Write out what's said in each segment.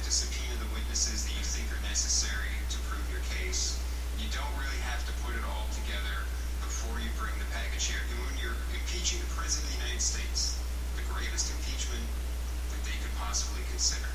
to subpoena the witnesses that you think are necessary to prove your case. You don't really have to put it all together before you bring the package here. And when you're impeaching the President of the United States, the gravest impeachment that they could possibly consider,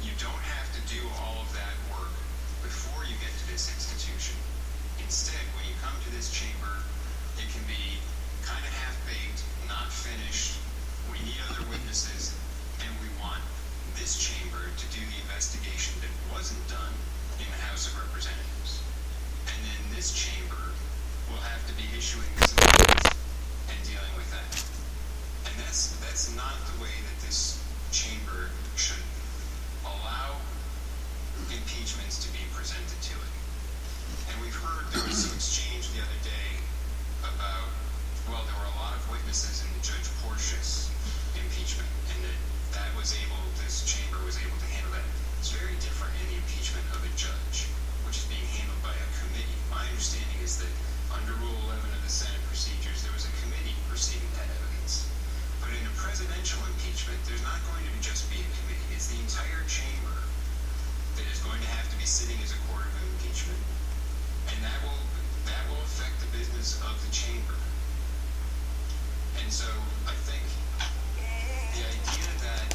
you don't have to do all of that work before you get to this institution. Instead, when you come to this chamber, it can be kind of half-baked, not finished. We need other witnesses, and we want this chamber to do the investigation that wasn't done in the House of Representatives. And then this chamber will have to be issuing the subpoenas and dealing with that. And that's not the way that this chamber should allow impeachments to be presented to it. And we've heard there was some exchange the other day about, well, there were a lot of witnesses in the Judge Porteous impeachment, and this chamber was able to handle that. It's very different in the impeachment of a judge, which is being handled by a committee. My understanding is that under Rule 11 of the Senate procedures, there was a committee receiving that evidence. But in a presidential impeachment, there's not going to just be a committee. It's the entire chamber that is going to have to be sitting as a court of impeachment, and that will affect the business of the chamber. And so I think the idea that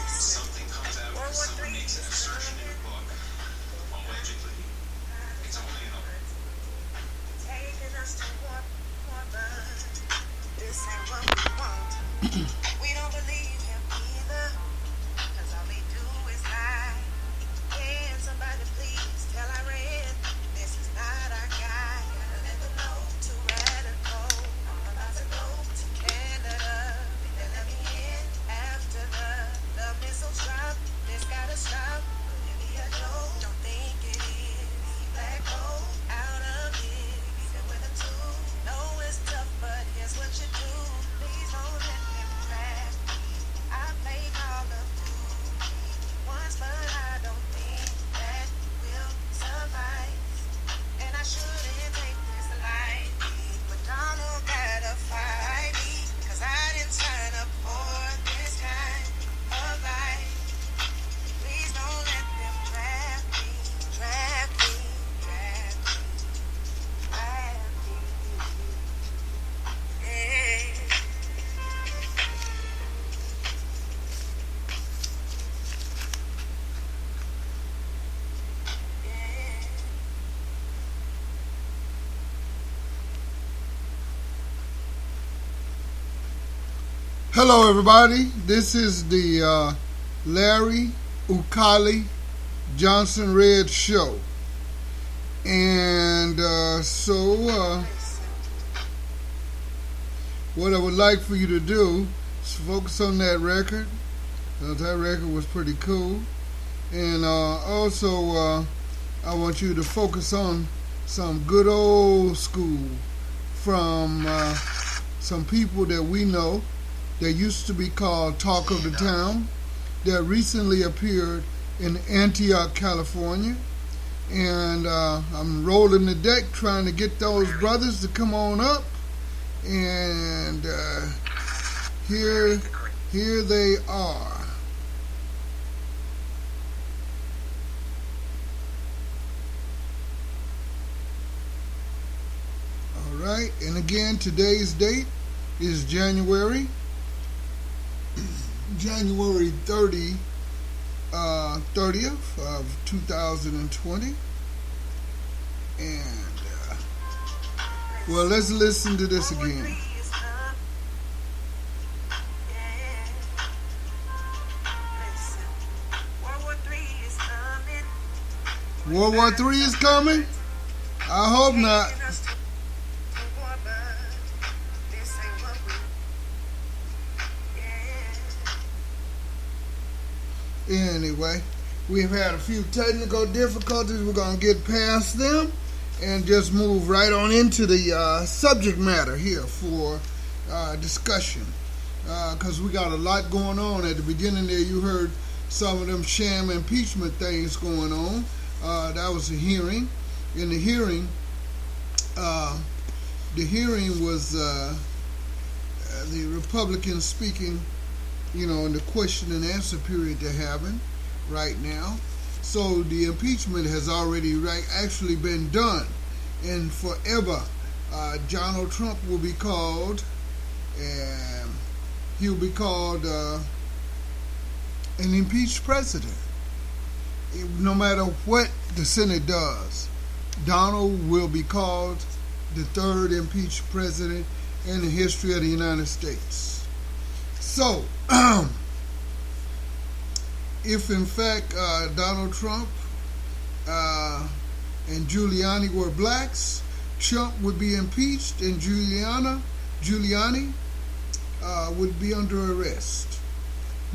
something comes out because someone makes an assertion in a book, allegedly, it's only an taking us to war, but this ain't what we want. We don't believe him either, cause all they do is lie. Can somebody please tell Iran this is not our guy? Gotta let them know too radical. I'm about to go to Canada. They let me in after the missiles drop. This gotta stop. Olivia don't think it is. Black hole out of here. Even with a two. Know it's tough, but here's what you do. Please don't let them trap me. I played Call of Duty once, but I don't think that will suffice. And I shouldn't take this lightly, but Donald gotta fight me, cause I didn't sign up for this kind of life. Please don't let them trap me, trap me, trap me, trap me. Yeah. Hello, everybody. This is the Larry Ukali Johnson Red Show. And what I would like for you to do is focus on that record. That record was pretty cool. And also, I want you to focus on some good old school from some people that we know that used to be called Talk of the Town, that recently appeared in Antioch, California. And I'm rolling the deck trying to get those brothers to come on up. And here they are. All right, and again, today's date is January 30th of 2020. And well, let's listen to this again. World War III is coming? I hope not. Anyway, we've had a few technical difficulties. We're going to get past them and just move right on into the subject matter here for discussion. Because we got a lot going on. At the beginning there, you heard some of them sham impeachment things going on. That was a hearing. In the hearing was the Republicans speaking, in the question and answer period they're having. right now. So the impeachment has already actually been done, and forever, Donald Trump will be called, and he'll be called an impeached president. No matter what the Senate does, Donald will be called the third impeached president in the history of the United States. So, if in fact Donald Trump and Giuliani were blacks, Trump would be impeached and Giuliani would be under arrest.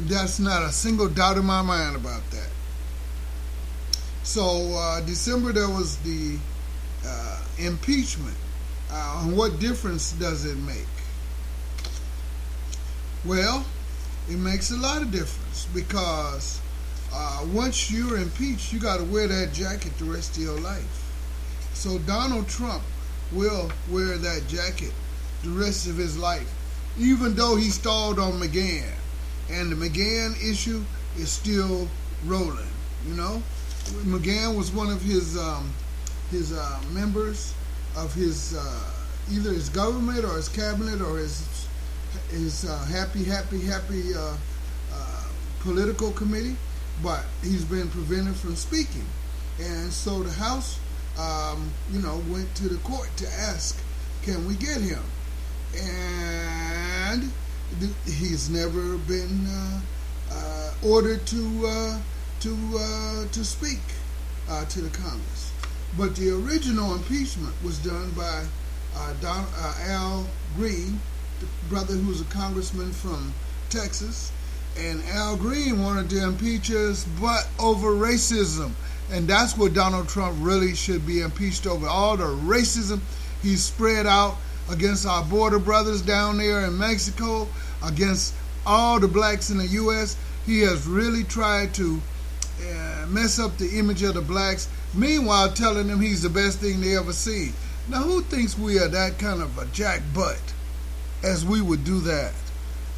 That's not a single doubt in my mind about that. So December there was the impeachment. And what difference does it make? Well, it makes a lot of difference because once you're impeached, you got to wear that jacket the rest of your life. So Donald Trump will wear that jacket the rest of his life, even though he stalled on McGahn. And the McGahn issue is still rolling, you know. McGahn was one of his members of his either his government or his cabinet or his happy political committee, but he's been prevented from speaking, and so the House, went to the court to ask, can we get him? And he's never been ordered to speak to the Congress. But the original impeachment was done by Al Green, the brother who's a congressman from Texas. And Al Green wanted to impeach us, but over racism. And that's what Donald Trump really should be impeached over. All the racism he's spread out against our border brothers down there in Mexico, against all the blacks in the U.S. He has really tried to mess up the image of the blacks, meanwhile telling them he's the best thing they ever seen. Now, who thinks we are that kind of a jackbutt as we would do that?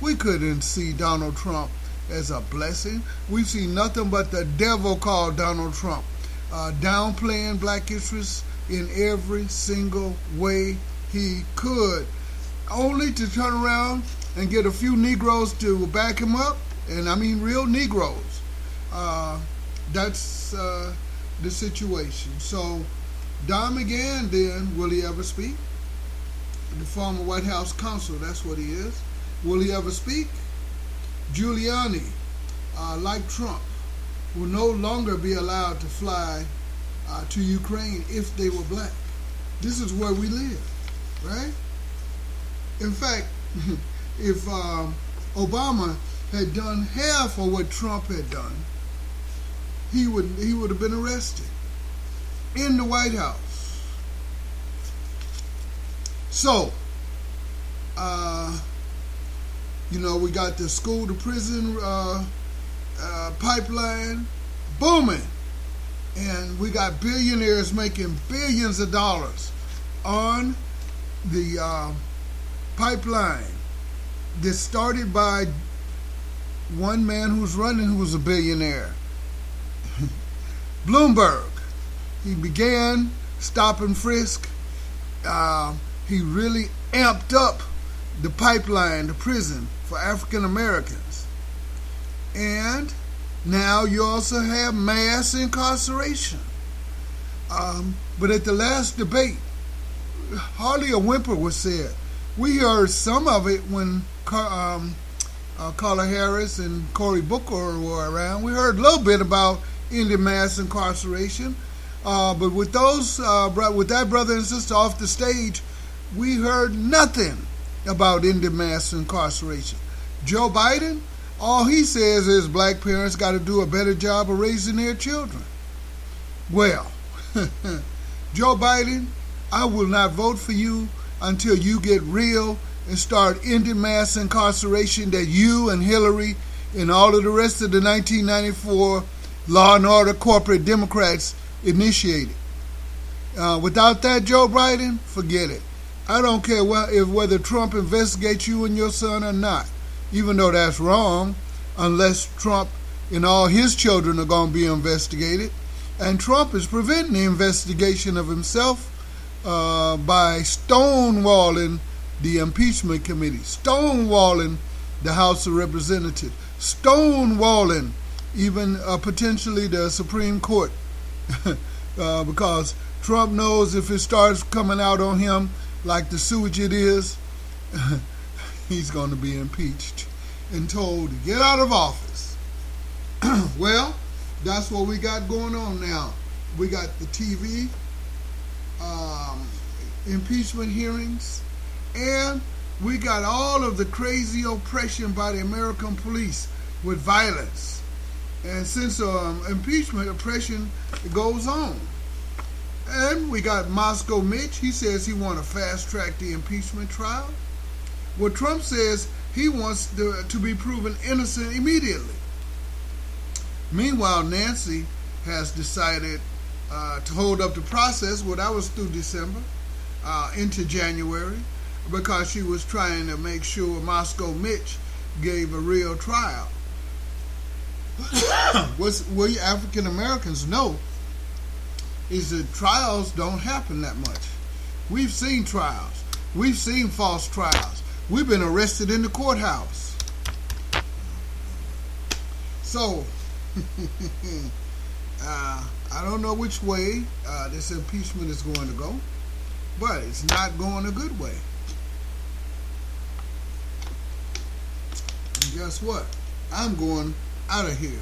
We couldn't see Donald Trump as a blessing. We've seen nothing but the devil called Donald Trump, downplaying black interests in every single way he could, only to turn around and get a few Negroes to back him up, and I mean real Negroes. That's the situation. So, Don McGahn, then, will he ever speak? The former White House counsel, that's what he is. Will he ever speak? Giuliani, like Trump, will no longer be allowed to fly to Ukraine if they were black. This is where we live, right? In fact, if Obama had done half of what Trump had done, he would have been arrested in the White House. So, we got the school to prison pipeline booming, and we got billionaires making billions of dollars on the pipeline that started by one man who's running, who was a billionaire, Bloomberg. He began stop and frisk. He really amped up the pipeline, the prison for African Americans. And now you also have mass incarceration. But at the last debate, hardly a whimper was said. We heard some of it when Kamala Harris and Cory Booker were around. We heard a little bit about ending mass incarceration. But with with that brother and sister off the stage, we heard nothing about ending mass incarceration. Joe Biden, all he says is black parents got to do a better job of raising their children. Well, Joe Biden, I will not vote for you until you get real and start ending mass incarceration that you and Hillary and all of the rest of the 1994 Law and Order corporate Democrats initiated. Without that, Joe Biden, forget it. I don't care whether Trump investigates you and your son or not, even though that's wrong, unless Trump and all his children are going to be investigated. And Trump is preventing the investigation of himself by stonewalling the impeachment committee, stonewalling the House of Representatives, stonewalling even potentially the Supreme Court, because Trump knows if it starts coming out on him like the sewage it is, he's going to be impeached and told to get out of office. Well, that's what we got going on now. We got the TV impeachment hearings, and we got all of the crazy oppression by the American police with violence. And since impeachment oppression goes on, and we got Moscow Mitch. He says he want to fast track the impeachment trial. Well, Trump says he wants to be proven innocent immediately. Meanwhile, Nancy has decided to hold up the process. Well, that was through December into January, because she was trying to make sure Moscow Mitch gave a real trial. What we African Americans know is that trials don't happen that much. We've seen trials. We've seen false trials. We've been arrested in the courthouse. So, I don't know which way this impeachment is going to go, but it's not going a good way. And guess what? I'm going out of here.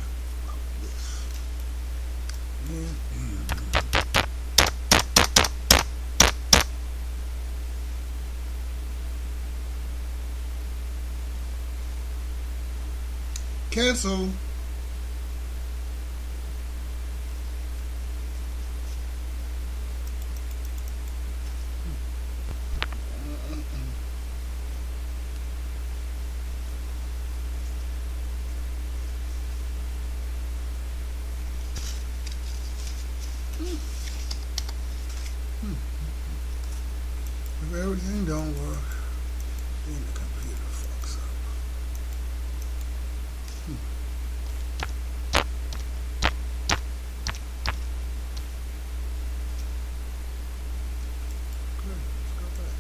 Cancel. If everything don't work, then the computer fucks up. Good, let's go back.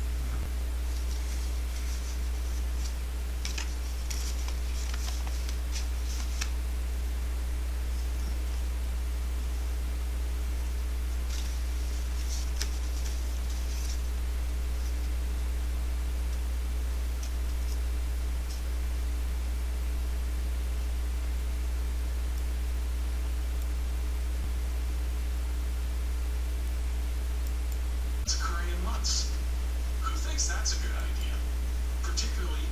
Occurring in months. Who thinks that's a good idea? Particularly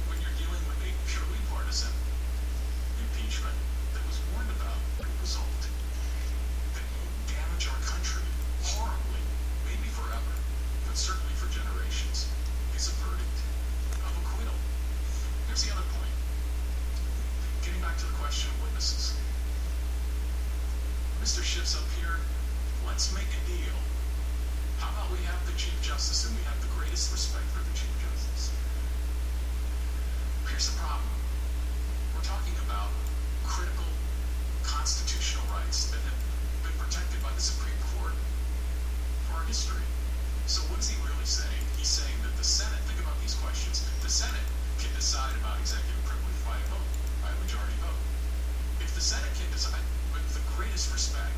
when you're dealing with a purely partisan impeachment that was warned about the result that will damage our country horribly, maybe forever, but certainly for generations, is a verdict of acquittal. Here's the other point. Getting back to the question of witnesses. Mr. Schiff's up here. Let's make a deal. How about we have the Chief Justice, and we have the greatest respect for the Chief Justice. Here's the problem. We're talking about critical constitutional rights that have been protected by the Supreme Court for our history. So what is he really saying? He's saying that the Senate, think about these questions, the Senate can decide about executive privilege by a vote, by a majority vote. If the Senate can decide, with the greatest respect,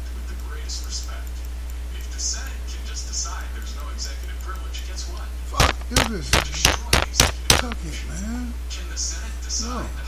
if the Senate can just decide there's no executive privilege, guess what? Fuck, do this. Destroy executive Fuck privilege. it, man. Can the Senate decide No. that